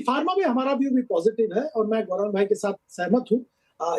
Pharma में हमारा view भी पॉजिटिव है और मैं गौरव भाई के साथ सहमत हूँ।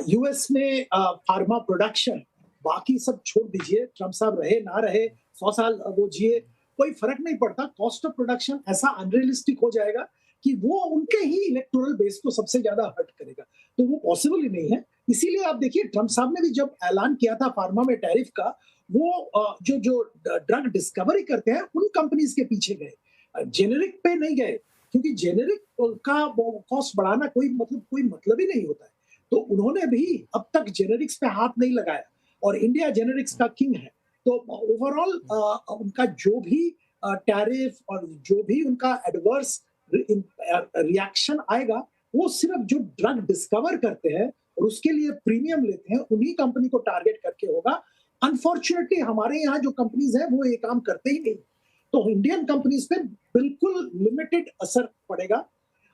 यूएस में फार्मा प्रोडक्शन, बाकी सब छोड़ दीजिए, ट्रम्प साहब रहे ना रहे, 100 साल वो जिए, कोई फर्क नहीं पड़ता। कॉस्ट ऑफ प्रोडक्शन ऐसा अनरियलिस्टिक हो जाएगा कि वो उनके ही इलेक्टोरल बेस को सबसे ज्यादा हर्ट करेगा, तो वो पॉसिबल ही नहीं है। इसीलिए आप देखिए ट्रम्प साहब ने भी जब ऐलान किया था फार्मा में टैरिफ का, वो जो जो ड्रग डिस्कवरी करते हैं उन कंपनीज के पीछे गए, जेनेरिक पे नहीं गए, क्योंकि जेनेरिक का कॉस्ट बढ़ाना कोई मतलब ही नहीं होता है। तो उन्होंने भी अब तक जेनेरिक्स पे हाथ नहीं लगाया और इंडिया जेनेरिक्स का किंग है। तो ओवरऑल उनका जो भी टैरिफ और जो भी उनका एडवर्स रिएक्शन आएगा, वो सिर्फ जो ड्रग डिस्कवर करते हैं और उसके लिए प्रीमियम लेते हैं उन्हीं कंपनी को टारगेट करके होगा। अनफॉर्चुनेटली हमारे यहाँ जो कंपनीज हैं वो ये काम करते ही नहीं, तो इंडियन कंपनीज पे बिल्कुल लिमिटेड असर पड़ेगा।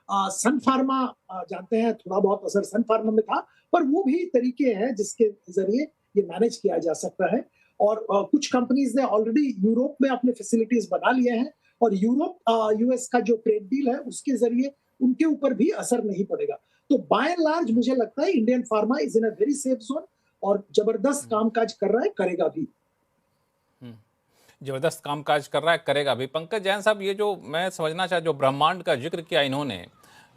सन फार्मा जानते हैं थोड़ा बहुत असर सन फार्मा में था, पर वो भी तरीके हैं जिसके जरिए ये मैनेज किया जा सकता है। और कुछ कंपनीज ने ऑलरेडी यूरोप में अपने फैसिलिटीज बना लिए हैं और यूरोप यूएस का जो ट्रेड डील है उसके जरिए उनके ऊपर भी असर नहीं पड़ेगा। तो बाय एंड लार्ज मुझे लगता है Indian pharma is in a very safe zone और जबरदस्त कामकाज कर रहा है, करेगा भी। जबरदस्त कामकाज कर रहा है, करेगा भी। पंकज जैन साहब, ये जो मैं समझना चाह जो ब्रह्मांड का जिक्र किया इन्होंने,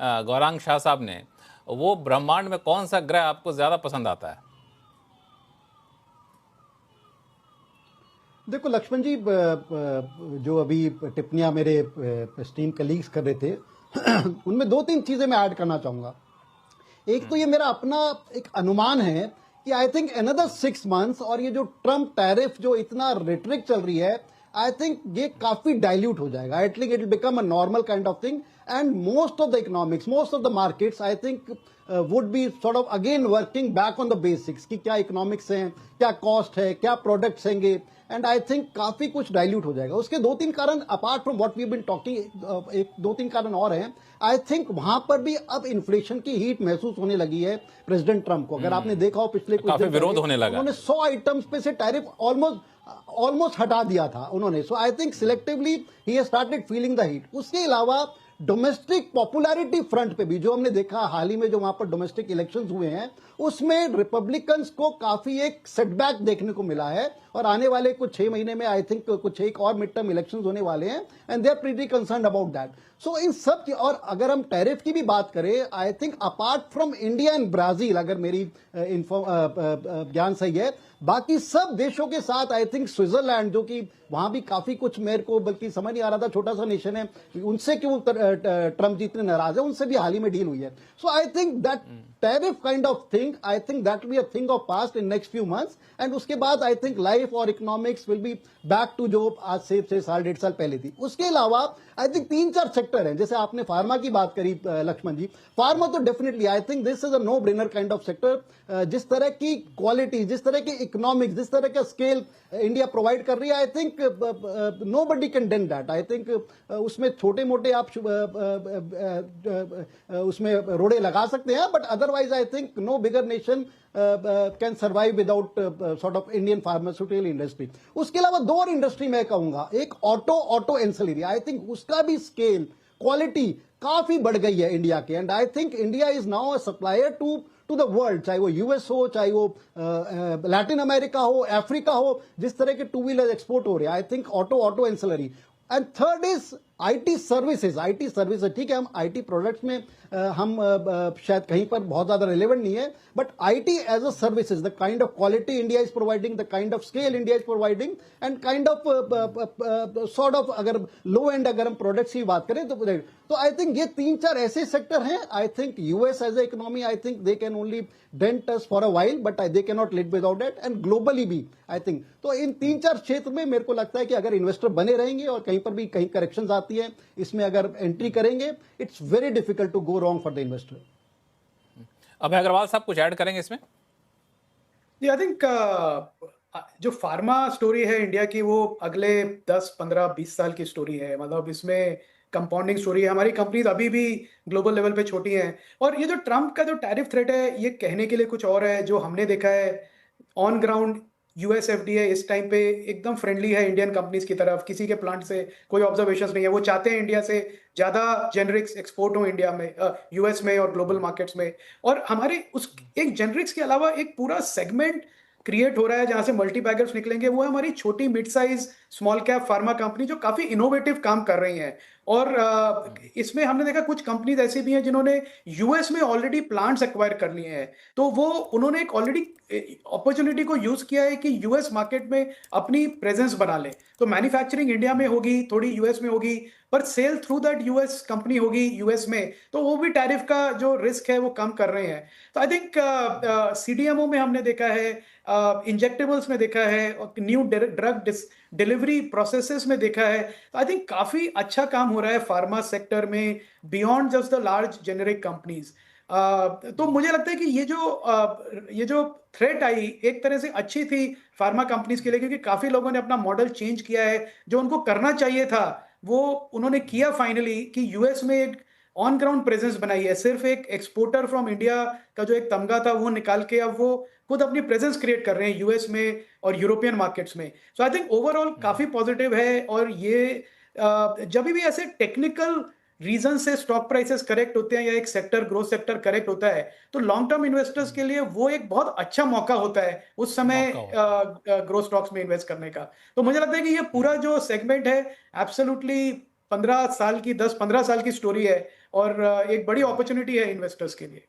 गौरांग शाह साहब ने, वो ब्रह्मांड में कौन सा ग्रह आपको ज्यादा पसंद आता है? देखो लक्ष्मण जी, जो अभी टिप्पणियां मेरे स्टीम कलीग्स कर रहे थे उनमें दो तीन चीजें मैं ऐड करना चाहूंगा। एक तो ये मेरा अपना एक अनुमान है कि आई थिंक अनदर 6 मंथ्स और ये जो ट्रम्प टैरिफ जो इतना रेटरिक चल रही है, आई थिंक ये काफी डाइल्यूट हो जाएगा। I think it will become a normal kind of thing and most of the economics, most of the markets I think would be sort of again working back on the basics कि क्या economics हैं, क्या cost है, क्या products हैंगे, and I think काफी कुछ dilute हो जाएगा। उसके दो तीन कारण apart from what we been talking, एक दो तीन कारण और हैं। आई थिंक वहां पर भी अब इन्फ्लेशन की हीट महसूस होने लगी है प्रेसिडेंट ट्रम्प को। अगर आपने देखा हो पिछले कुछ दिन विरोध होने लगा, उन्होंने 100 आइटम्स पे से टैरिफ ऑलमोस्ट हटा दिया था उन्होंने। So I think selectively he has started feeling the heat. उसके अलावा डोमेस्टिक पॉपुलैरिटी फ्रंट पे भी जो हमने देखा हाल ही में जो वहां पर डोमेस्टिक इलेक्शंस हुए हैं, उसमें रिपब्लिकन्स को काफी एक सेटबैक देखने को मिला है और आने वाले कुछ 6 महीने में आई थिंक कुछ एक और मिड टर्म इलेक्शंस होने वाले हैं and they are pretty concern about that. So इन सब की, और अगर हम टैरिफ की भी बात करें, I think apart from India and Brazil, अगर मेरी ज्ञान सही है, बाकी सब देशों के साथ आई थिंक स्विट्जरलैंड, जो कि वहां भी काफी कुछ मेरे को बल्कि समझ नहीं आ रहा था, छोटा सा नेशन है, उनसे क्यों ट्रम्प जी इतने नाराज है, उनसे भी हाल ही में डील हुई है। So I think that tariff kind of thing, I think that will be a thing of past in next few months and उसके बाद आई थिंक लाइफ और economics will be back to जो आज से 6 साल 1.5 साल पहले थी। उसके अलावा आई थिंक 3-4 सेक्टर हैं, जैसे आपने फार्मा की बात करी लक्ष्मण जी, फार्मा तो definitely I think this is a no brainer kind of sector. जिस तरह की क्वालिटी, जिस तरह की इकोनॉमिक्स, जिस तरह का स्केल इंडिया प्रोवाइड कर रही है, I think nobody can deny that. I think उसमें छोटे मोटे आप उसमें रोड़े लगा सकते हैं, but otherwise I think no bigger nation can survive without sort of Indian pharmaceutical industry. उसके अलावा दो और इंडस्ट्री मैं कहूंगा, एक ऑटो एंसिलरी, आई थिंक उसका भी स्केल क्वालिटी काफी बढ़ गई है इंडिया के and I think India is now a supplier to the world, चाहे वो यूएस हो, चाहे वो लैटिन अमेरिका हो, अफ्रीका हो, जिस तरह के 2 व्हीलर एक्सपोर्ट हो रहे हैं, I think auto ancillary. And third is IT services. IT services, ठीक है, हम आईटी प्रोडक्ट्स में हम शायद कहीं पर बहुत ज्यादा रिलेवेंट नहीं है, but IT as a services, the kind of quality India is providing, the kind of scale India is providing and kind of sort of, अगर लो एंड अगर हम प्रोडक्ट्स की बात करें तो आई थिंक ये 3-4 ऐसे सेक्टर हैं। I think US as a economy, I think they can only dent us for a while, but they can not live without it, and globally भी आई थिंक। तो इन 3-4 क्षेत्र में मेरे को लगता है कि अगर इन्वेस्टर बने रहेंगे और कहीं पर भी कहीं करेक्शंस आती है, इसमें अगर एंट्री करेंगे, it's very difficult to go wrong for the investor. Abhay Agrawal साहब कुछ ऐड करेंगे इसमें? आई थिंक जो फार्मा स्टोरी है इंडिया की, वो अगले 10, 15, 20 साल की स्टोरी है। मतलब इसमें कंपाउंडिंग स्टोरी है। हमारी कंपनीज अभी भी ग्लोबल लेवल पे छोटी हैं और ये जो ट्रम्प का जो टैरिफ थ्रेट है, ये कहने के लिए कुछ और है, जो हमने देखा है ऑन ग्राउंड यूएस एफडीए इस टाइम पे एकदम फ्रेंडली है इंडियन कंपनीज की तरफ, किसी के प्लांट से कोई ऑब्जर्वेशंस नहीं है। वो चाहते हैं इंडिया से ज्यादा जेनरिक्स एक्सपोर्ट हो इंडिया में, यूएस में और ग्लोबल मार्केट्स में। और हमारे उस एक जेनरिक्स के अलावा एक पूरा सेगमेंट क्रिएट हो रहा है जहां से मल्टी बैगर्स निकलेंगे, वो है हमारी छोटी mid size small cap pharma company जो काफी इनोवेटिव काम कर रही हैं। और इसमें हमने देखा कुछ कंपनीज ऐसी भी हैं जिन्होंने यूएस में ऑलरेडी प्लांट्स एक्वायर कर लिए हैं, तो वो उन्होंने एक ऑलरेडी अपॉर्चुनिटी को यूज किया है कि यूएस मार्केट में अपनी प्रेजेंस बना ले। तो मैन्युफैक्चरिंग इंडिया में होगी, थोड़ी यूएस में होगी, पर sell through that US company होगी यूएस में, तो वो भी टैरिफ का जो रिस्क है वो कम कर रहे हैं। तो आई थिंक सीडीएमओ में हमने देखा है, इंजेक्टेबल्स में देखा है, और न्यू ड्रग डिलीवरी प्रोसेसेस में देखा है। तो आई थिंक काफी अच्छा काम हो रहा है फार्मा सेक्टर में beyond just the large generic companies. तो मुझे लगता है कि ये जो थ्रेट आई एक तरह से अच्छी थी फार्मा कंपनीज के लिए, क्योंकि काफी लोगों ने अपना मॉडल चेंज किया है। जो उनको करना चाहिए था वो उन्होंने किया फाइनली, कि यूएस में एक ऑन ग्राउंड प्रेजेंस बनाई है। सिर्फ एक एक्सपोर्टर फ्रॉम इंडिया का जो एक तमगा था वो निकाल के अब वो खुद अपनी प्रेजेंस क्रिएट कर रहे हैं यूएस में और यूरोपियन मार्केट्स में। सो आई थिंक ओवरऑल काफी पॉजिटिव है। और ये जब भी ऐसे टेक्निकल रीजन से स्टॉक प्राइसेस करेक्ट होते हैं या एक सेक्टर ग्रोथ सेक्टर करेक्ट होता है, तो लॉन्ग टर्म इन्वेस्टर्स के लिए वो एक बहुत अच्छा मौका होता है उस समय ग्रोथ स्टॉक्स में इन्वेस्ट करने का। तो मुझे लगता है कि ये पूरा जो सेगमेंट है एब्सोल्युटली 15 साल की 10-15 साल की स्टोरी है, और एक बड़ी अपॉर्चुनिटी है इन्वेस्टर्स के लिए।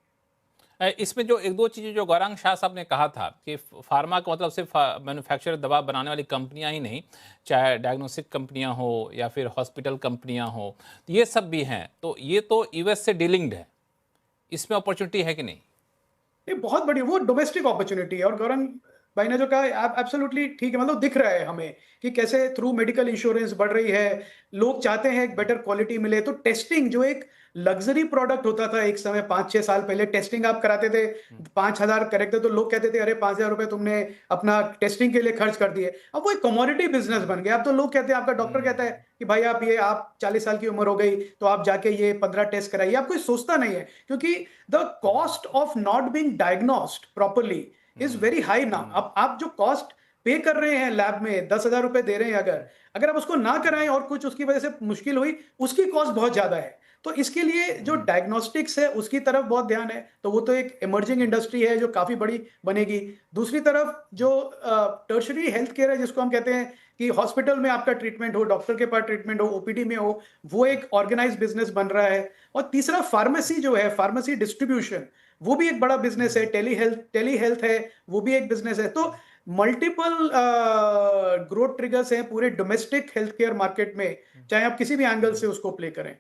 इसमें जो एक दो चीज़ें जो गौरांग शाह साहब ने कहा था कि फार्मा का मतलब सिर्फ मैन्युफैक्चर दवा बनाने वाली कंपनियां ही नहीं, चाहे डायग्नोस्टिक कंपनियां हो या फिर हॉस्पिटल कंपनियां हो, तो ये सब भी हैं। तो ये तो यूएस से डीलिंग्ड है, इसमें अपॉर्चुनिटी है कि नहीं? ये बहुत बड़ी वो डोमेस्टिक अपॉर्चुनिटी है। और गौरव भाई ने जो कहा एब्सोल्युटली ठीक है, मतलब दिख रहा है हमें कि कैसे थ्रू मेडिकल इंश्योरेंस बढ़ रही है, लोग चाहते हैं एक बेटर क्वालिटी मिले। तो टेस्टिंग जो एक लग्जरी प्रोडक्ट होता था एक समय 5-6 साल पहले, टेस्टिंग आप कराते थे 5,000 करेक्ट थे तो लोग कहते थे अरे 5,000 रुपए तुमने अपना टेस्टिंग के लिए खर्च कर दिए। अब वो एक कमोडिटी बिजनेस बन गया। अब तो लोग कहते हैं, आपका डॉक्टर कहता है कि भाई आप 40 साल की उम्र हो गई तो आप जाके ये 15 टेस्ट कराइए। आप कोई सोचता नहीं है, क्योंकि the cost of not being diagnosed properly is very high now. अब आप जो कॉस्ट पे कर रहे हैं लैब में 10,000 रुपए दे रहे हैं, अगर आप उसको ना कराएं और कुछ उसकी वजह से मुश्किल हुई, उसकी कॉस्ट बहुत ज्यादा है। तो इसके लिए जो डायग्नोस्टिक्स है उसकी तरफ बहुत ध्यान है। तो वो तो एक इमर्जिंग इंडस्ट्री है जो काफी बड़ी बनेगी। दूसरी तरफ जो टर्शरी हेल्थ केयर है, जिसको हम कहते हैं कि हॉस्पिटल में आपका ट्रीटमेंट हो, डॉक्टर के पास ट्रीटमेंट हो, ओपीडी में हो, वो एक ऑर्गेनाइज बिजनेस बन रहा है। और तीसरा फार्मेसी जो है, फार्मेसी डिस्ट्रीब्यूशन, वो भी एक बड़ा बिजनेस है। टेली हेल्थ है, वो भी एक बिजनेस है। तो मल्टीपल ग्रोथ ट्रिगर्स हैं पूरे डोमेस्टिक हेल्थ केयर मार्केट में, चाहे आप किसी भी एंगल से उसको प्ले करें।